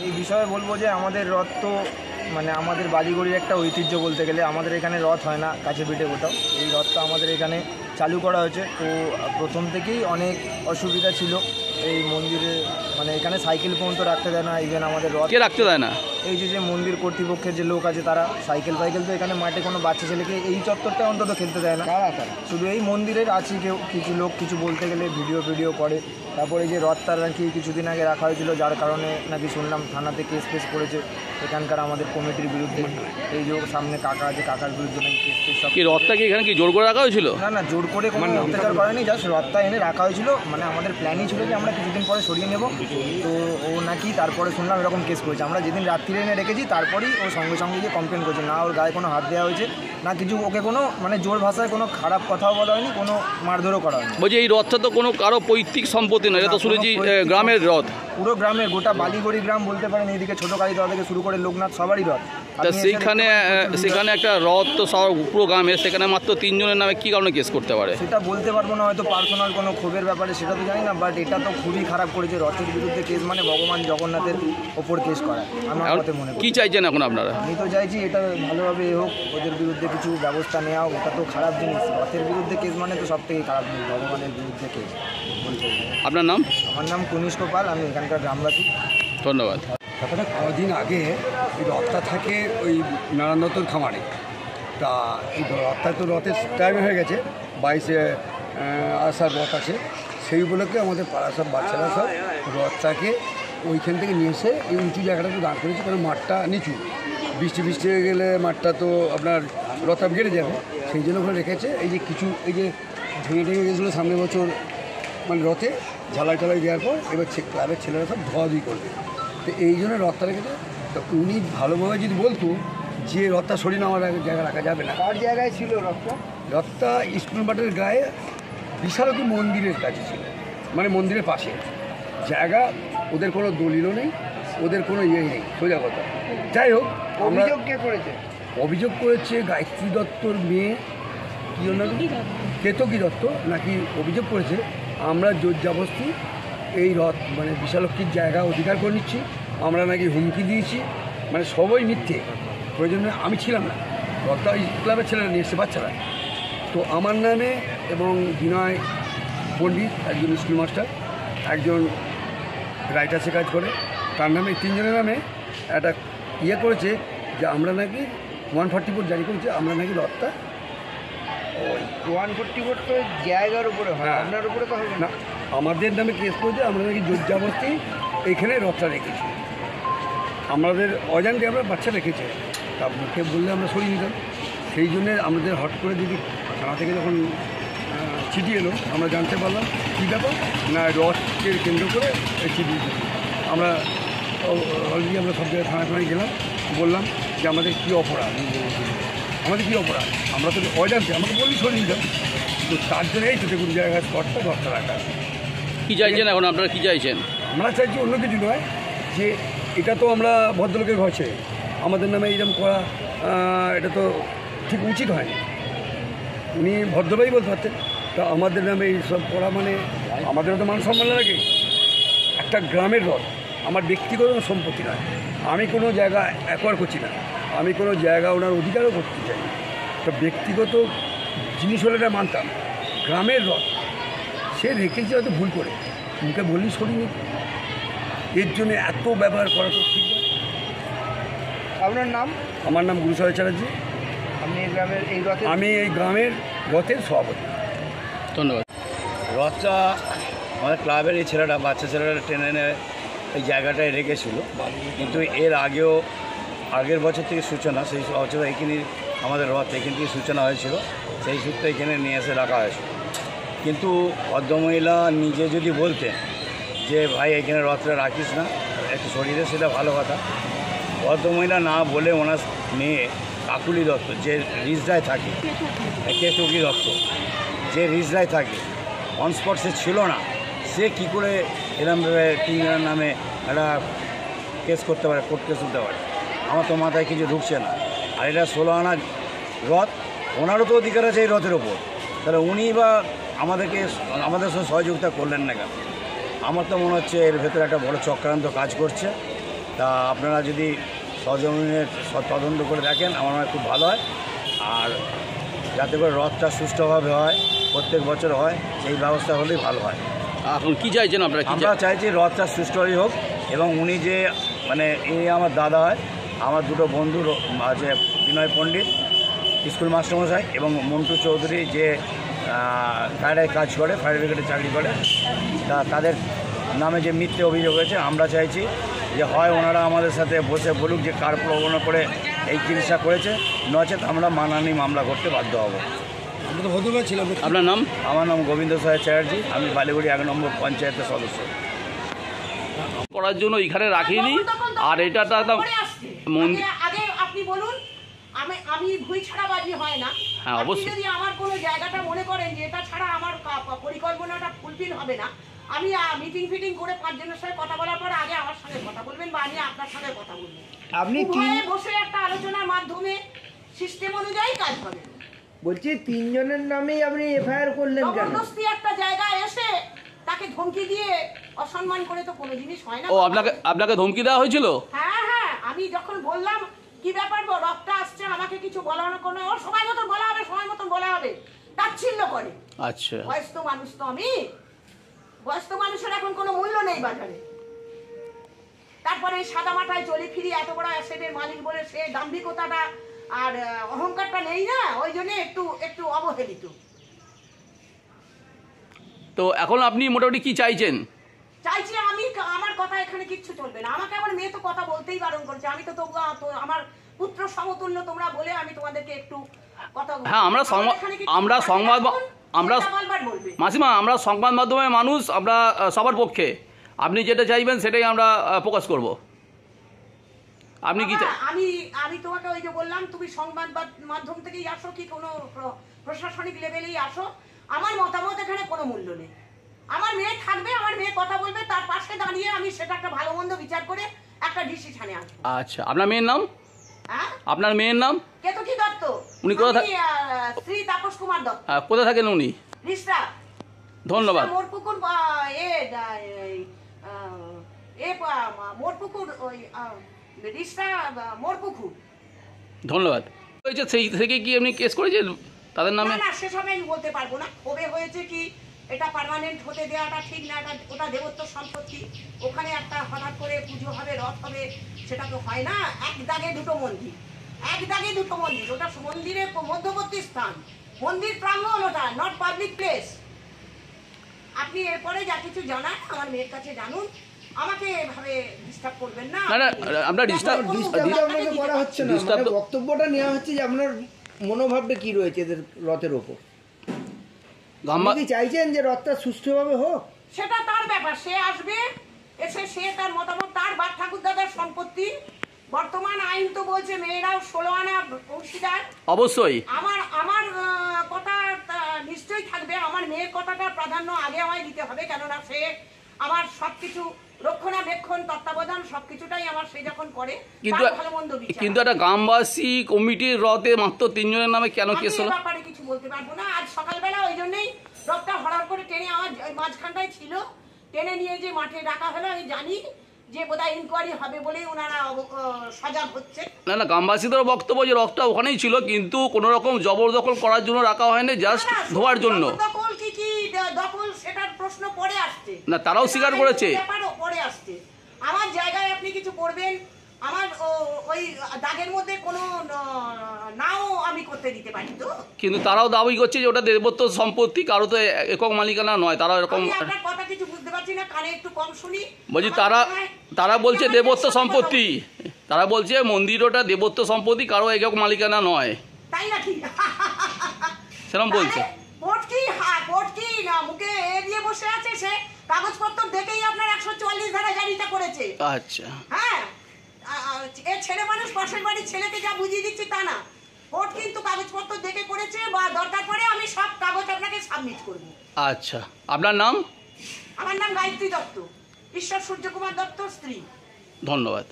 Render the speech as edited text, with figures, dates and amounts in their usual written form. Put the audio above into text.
এই বিষয়ে বলবো যে আমাদের রথ তো মানে আমাদের বালিগড়ির একটা ঐতিহ্য বলতে গেলে। আমাদের এখানে রথ হয় না কাছে পিঠে কোথাও। এই রথটা আমাদের এখানে চালু করা হয়েছে। তো প্রথম থেকেই অনেক অসুবিধা ছিল এই মন্দিরে, মানে এখানে সাইকেল পর্যন্ত রাখতে দেয় না। ইভেন আমাদের রথ কে রাখতে দেয় না? এই যে মন্দির কর্তৃপক্ষের যে লোক আছে তারা সাইকেল তো এখানে মাঠে কোনো বাচ্চা ছেলেকে এই চত্বরটা অন্তত খেলতে দেয় না। শুধু এই মন্দিরের আছে কেউ কিছু লোক কিছু বলতে গেলে ভিডিও করে। তারপরে যে রথটার নাকি কিছুদিন আগে রাখা হয়েছিল, যার কারণে নাকি শুনলাম থানাতে কেস করেছে এখানকার আমাদের কমিটির বিরুদ্ধে। এই যে সামনে কাকা আছে, কাকার বিরুদ্ধে নাকি কেস সব। কি রথটা কি এখানে কি জোর করে রাখা হয়েছিল? না, জোর করে কোনো অত্যাচার করেনি, জাস্ট রথটা এনে রাখা হয়েছিল। মানে আমাদের প্ল্যানই ছিল যে আমরা কিছুদিন পরে সরিয়ে নেব। তো ও নাকি তারপরে শুনলাম এরকম কেস করেছে। আমরা যেদিন রাত্রিরে এনে রেখেছি তারপরেই ও সঙ্গে গিয়ে কমপ্লেন করেছে। না ওর গায়ে কোনো হাত দেওয়া হয়েছে, না কিছু ওকে কোনো মানে জোর ভাষায় কোনো খারাপ কথাও বলা হয়নি, কোনো মারধরও করা হয়নি। বলছি এই রথটা তো কোনো কারো পৈতৃক সম্পত্তি নয়, এটা তো শুনেছি গ্রামের রথ। পুরো গ্রামের, গোটা বালিগড়ি গ্রাম বলতে পারেন। এইদিকে ছোটো কালীতলা থেকে শুরু করে লোকনাথ সবারই রথ। তা সেখানে একটা রথ তো সব পুরো গ্রামের, সেখানে মাত্র 3 জনের নামে কী কারণে কেস করতে পারে সেটা বলতে পারবো না, হয়তো পার্সোনাল কোনো ক্ষোভের ব্যাপারে, সেটা তো জানি না। বাট এটা তো খুবই খারাপ করেছে। রথের বিরুদ্ধে কেস মানে ভগবান জগন্নাথের ওপর কেস করা আমার মতে মনে করি। কী চাইছেন এখন আপনারা? আমি তো চাইছি এটা ভালোভাবে হোক, ওদের বিরুদ্ধে কিছু ব্যবস্থা নেওয়া। ওটা তো খারাপ জিনিস, রথের বিরুদ্ধে কেস মানে তো সব থেকে খারাপ জিনিস, ভগবানের বিরুদ্ধে কেস বলতে। আপনার নাম? আমার নাম কনিষ্ক পাল, আমি এখানকার গ্রামবাসী। ধন্যবাদ। তারপরে কদিন আগে এই রথটা থাকে ওই নারায়ণ দত্তর খামারে। তা এই রথটা তো রথের টাইম হয়ে গেছে, 22শে আষাঢ় রথ আছে। সেই উপলক্ষে আমাদের পাড়ার সব বাচ্চারা সব রথটাকে ওইখান থেকে নিয়ে এসে এই উঁচু জায়গাটাতে দাঁড় করেছে, কারণ মাঠটা নিচু। বৃষ্টি হয়ে গেলে মাঠটা তো আপনার রথটা বেড়ে যাবে, সেই জন্য ওখানে রেখেছে। এই যে কিছু এই যে ভেঙে গেছিলো সামনের বছর মানে রথে ঝালাই দেওয়ার পর এবার ক্লাবের ছেলেরা সব ধোয়াধুয়ি করবে। তো এই জন্য রথটা রেখেছে। তো উনি ভালোভাবে যদি বলতো যে রথটা সরিয়ে নেওয়ার জায়গা রাখা যাবে না। কার জায়গায় ছিল রথটা? রথটা স্কুল মাঠের গায়ে বিশালতী মন্দিরের কাছে ছিল, মানে মন্দিরের পাশে জায়গা। ওদের কোনো দলিলও নেই, ওদের কোনো ইয়ে নেই, সোজা কথা। যাই হোক, অভিযোগ কে করেছে? অভিযোগ করেছে গায়ত্রী দত্তর মেয়ে কী জন্য কেতকী দত্ত নাকি অভিযোগ করেছে আমরা জোরজবরদস্তি এই রথ মানে বিশালক্ষীর জায়গা অধিকার করে নিচ্ছি, আমরা নাকি হুমকি দিয়েছি। মানে সবই মিথ্যে। প্রয়োজনে আমি ছিলাম না, রথটা ক্লাবের ছেলেরা নিয়ে এসছে বাচ্চারা। তো আমার নামে এবং বিনয় পণ্ডিত একজন স্কুল মাস্টার, একজন রাইটার্সে কাজ করে, তার নামে 3 জনের নামে একটা ইয়ে করেছে যে আমরা নাকি 144 জারি করেছে, আমরা নাকি রথটা ওই 144 তো জায়গার উপরে হয়, আপনার উপরে তো হবে না। আমাদের নামে কেস করেছে আমরা নাকি জোরজবরদস্তি এইখানে রথটা রেখেছি। আমাদের অজান্তে আমরা বাচ্চা রেখেছে, তা মুখে বললে আমরা সরিয়ে নিতাম। সেই জন্যে আমাদের হট করে যদি থানা থেকে যখন চিঠি এলো আমরা জানতে পারলাম কী ব্যাপার না, রথকে কেন্দ্র করে চিঠি আমরা অলরেডি আমরা সব জায়গায় থানায় গেলাম, বললাম যে আমাদের কী অপরাধ, আমরা তো অজান্তে আমাকে বলি সরিয়ে নিতাম। তো তার জন্যই ছোটো জায়গায় স্পটটা রথটা রাখা। কী চাইছেন এখন আপনারা? কী চাইছেন? আমরা চাইছি অন্য কিছু নয়, যে এটা তো আমরা ভদ্রলোকের ঘর ছেড়ে আমাদের নামে এইরকম করা, এটা তো ঠিক উচিত হয়নি। উনি ভদ্রভাবেই বলতে পারতেন। তা আমাদের নামে এই সব করা মানে আমাদেরও তো মান সম্মান লাগে। একটা গ্রামের রথ আমার ব্যক্তিগত সম্পত্তি নয়, আমি কোনো জায়গা অ্যাকোয়ার করছি না, আমি কোনো জায়গা ওনার অধিকারও করতে চাই। তো ব্যক্তিগত জিনিস হলে এটা মানতাম। গ্রামের রথ সে রেখেছে হয়তো ভুল করে, মুখে বললেই সরিয়ে এর জন্য এত ব্যবহার করা তো ঠিক নয়। আপনার নাম? আমার নাম গুরুসাগর চ্যাটার্জি। আমি এই গ্রামের রথের সভাপতি। ধন্যবাদ। রথটা আমাদের ক্লাবের এই ছেলেটা, বাচ্চা ছেলেটা টেনে এনে এই জায়গাটায় রেখেছিল, কিন্তু এর আগের বছর থেকে সূচনা, সেই বছর এখানে আমাদের রথ এখান থেকে সূচনা হয়েছিল, সেই সূত্রে এখানে নিয়ে এসে রাখা হয়েছিল। কিন্তু ভদ্রমহিলা নিজে যদি বলতেন যে ভাই এখানে রথটা রাখিস না, একটু সরিয়ে দে, সেটা ভালো কথা। ভদ্রমহিলা না বলে ওনার মেয়ে কাকুলি দত্ত যে রিজরায় থাকে, কেতকী দত্ত যে রিজরায় থাকে, অনস্পট সে ছিল না, সে কী করে এরমভাবে 3 জনের নামে একটা কেস করতে পারে, কোর্ট কেস হতে পারে? আমার তো মাথায় কিছু ঢুকছে না। আর এটা 16 আনা রথ, ওনারও তো অধিকার আছে এই রথের ওপর, তাহলে উনি বা আমাদের সঙ্গে সহযোগিতা করলেন না কেন? আমার তো মনে হচ্ছে এর ভেতরে একটা বড় চক্রান্ত কাজ করছে। তা আপনারা যদি সহযোগিনের তদন্ত করে দেখেন আমার মনে হয় খুব ভালো হয়, আর যাতে করে রথটা সুষ্ঠুভাবে হয়, প্রত্যেক বছর হয়, সেই ব্যবস্থা হলেই ভালো হয়। এখন কি চাইছেন আপনারা? আমরা চাইছি রথটা সুষ্ঠুভাবেই হোক, এবং উনি যে মানে এই আমার দাদা হয়, আমার দুটো বন্ধু আছে, বিনয় পণ্ডিত স্কুল মাস্টারমশাই এবং মন্টু চৌধুরী যে ফায়ারে কাজ করে, ফায়ার ব্রিগেডে চাকরি করে, তাদের নামে যে মিথ্যে অভিযোগ হয়েছে, আমরা চাইছি যে হয় ওনারা আমাদের সাথে বসে বলুক যে কার প্রবণতা করে এই জিনিসটা করেছে, নচেত আমরা মানহানি মামলা করতে বাধ্য হব। আপনার নাম? আমার নাম গোবিন্দ সাহেব চ্যাটার্জি, আমি বালিগুড়ি 1 নম্বর পঞ্চায়েতের সদস্য। করার জন্য এখানে রাখিনি, আর এটা একটা মন্দির। আগে আপনি বলুন, আমি ভুল ছাড়াবাজি হয় না। হ্যাঁ, অবশ্যই। যদি আমার কোনো জায়গাটা মনে করেন যে এটা ছাড়া আমার পরিকল্পনাটা ফুলফিল হবে না, আমি মিটিং ফিটিং করে 5 জনের সাথে কথা বলার পর আগে আমার সঙ্গে কথা বলবেন বা আমি আপনার সঙ্গে কথা বলবেন। আপনি উভয়ে বসে একটা আলোচনার মাধ্যমে সিস্টেম অনুযায়ী কাজ হবে। বলছি 3 জনের নামেই আপনি এফআইআর করলেন কেন? জবরদস্তি একটা জায়গায় এসে তাকে ধমকি দিয়ে অসম্মান করে তো কোনো জিনিস হয় না। ও, আপনাকে ধমকি দেওয়া হয়েছিল? হ্যাঁ, আমি যখন বললাম কি ব্যাপার গো, রথটা আসছে, আমাকে কিছু বলানো কোনো, ওর সময় মতন বলা হবে, তাচ্ছিল্য করে। আচ্ছা, বয়স্ক মানুষ তো আমি, বয়স্ক মানুষের এখন কোনো মূল্য নেই বাজারে। তারপরে সাদা মাথায় চলে ফিরি, এত বড় অ্যাসেটের মালিক বলে সে দাম্ভিকতাটা আর অহংকারটা নেই না, ওই জন্য একটু অবহেলিত। তো এখন আপনি মোটামুটি কি চাইছেন? চাইছি আমার কথা এখানে কিচ্ছু চলবে না। আমাকে আমার মেয়ে তো কথা বলতেই বারণ করছে। আমি তো আমার পুত্র সমতুল্য তোমরা বলে আমি তোমাদেরকে একটু কথা বলছি। হ্যাঁ, মাসিমা, আমরা সংবাদ মাধ্যমের মানুষ, আমরা সবার পক্ষে। আপনি যেটা চাইবেন সেটাই আমরা প্রকাশ করব। আপনি কি চাই? আমি তোমাকে ওই যে বললাম, তুমি সংবাদ মাধ্যম থেকেই আসো কি কোনো প্রশাসনিক লেভেলেই আসো, আমার মতামত এখানে কোনো মূল্য নেই। আমার মেয়ে থাকবে, আমার মেয়ে কথা বলবে, তার পাশে দাঁড়িয়ে আমি সেটা একটা ভালো মন্দ বিচার করে একটা ডিসিশনে আসবো। আচ্ছা, আপনার মেয়ের নাম? হ্যাঁ, আপনার মেয়ের নাম? কেতকী দত্ত। উনি কোথায় শ্রী তাপস কুমার দত্ত। কোথায় থাকেন উনি? রিস্তা। ধন্যবাদ। মোরপুকুর মোরপুকুর ওই রিস্তা মোরপুকুর। ধন্যবাদ। হয়েছে সেই থেকে কি আপনি কেস করেছেন তাদের নামে? না, সেসব আমি বলতে পারবো না। কবে হয়েছে কি, এটা পার্মানেন্ট হতে দেওয়াটা ঠিক না। ওটা দেবত্ব সম্পত্তি, ওখানে একটা হঠাৎ করে পুজো হবে, রথ হবে, সেটা তো হয় না। এক দাগে দুটো মন্দির, ওটা মন্দিরের মধ্যবর্তী স্থান, মন্দির প্রাঙ্গণ, ওটা নট পাবলিক প্লেস। আপনি এরপরে যা কিছু জানান আমার মেয়ের কাছে জানুন, আমাকে এভাবে ডিস্টার্ব করবেন না। আমরা ডিস্টার্ব করা হচ্ছে না, বক্তব্যটা নেওয়া হচ্ছে যে আপনার মনোভাবটা কি রয়েছে এদের রথের ওপর। আপনি কি চাইছেন যে রথটা সুষ্ঠুভাবে হোক? সেটা তার ব্যাপার, সে আসবে, এসে সে তার মতামত, তার বাপ ঠাকুর দাদার সম্পত্তি। বর্তমান আইন তো বলছে মেয়েরাও 16 আনা অংশীদার। অবশ্যই আমার কথা নিশ্চয়ই থাকবে, আমার মেয়ের কথাটা প্রাধান্য আগে আমায় দিতে হবে, কেননা সে আমার সবকিছু রক্ষণাবেক্ষণ, তত্ত্বাবধান সবকিছুটাই আমার সে যখন করে, ভালো মন্দ বিচার। কিন্তু একটা গ্রামবাসী কমিটির রথে মাত্র 3 জনের নামে কেন কেস হলো? ব্যাপারে কিছু বলতে পারবো না। আজ সকালবেলা ওই জন্যই রথটা হঠাৎ করে টেনে, আমার মাঝখানটায় ছিল, টেনে নিয়ে যে মাঠে ডাকা হলো। আমি জানি যে বোধহয় ইনকোয়ারি হবে বলেই ওনারা সজাগ হচ্ছে। না, গ্রামবাসীদের বক্তব্য যে রথটা ওখানেই ছিল, কিন্তু কোনো রকম জবরদখল করার জন্য রাখা হয়নি, জাস্ট ধোয়ার জন্য। দখল কি দখল সেটার প্রশ্ন পরে আসছে না, তারাও স্বীকার করেছে। পরে আসছে আমার জায়গায় আপনি কিছু করবেন, আমার ওই দাগের মধ্যে কোনো নাও আমি করতে দিতে পারি তো। কিন্তু তারাও দাবি করছে যে ওটা দেবত্ব সম্পত্তি, কারো তো একক মালিকানা নয়। তারা এরকম আপনার কথা কিছু বুঝতে পারছি না, কানে একটু কম শুনি। বলছি তারা বলছে দেবত্ব সম্পত্তি, তারা বলছে মন্দির ওটা দেবত্ব সম্পত্তি, কারো একক মালিকানা নয়। তাই নাকি? সেরকম বলছে। কোর্ট কি মুখে দিয়ে বসে আছে? সে কাগজপত্র দেখেই আপনার 144 ধারা জারিটা করেছে। আচ্ছা, হ্যাঁ, এ ছেলে মানুষ, পাশের বাড়ির ছেলেকে যা বুঝিয়ে দিচ্ছি তা না। কোর্ট কিন্তু কাগজপত্র দেখে করেছে, বা দরকার পড়ে আমি সব কাগজ আপনাকে সাবমিট করব। আচ্ছা, আপনার নাম? আমার নাম গায়ত্রী দত্ত, ঈশ্বর সূর্যকুমার দত্ত স্ত্রী। ধন্যবাদ।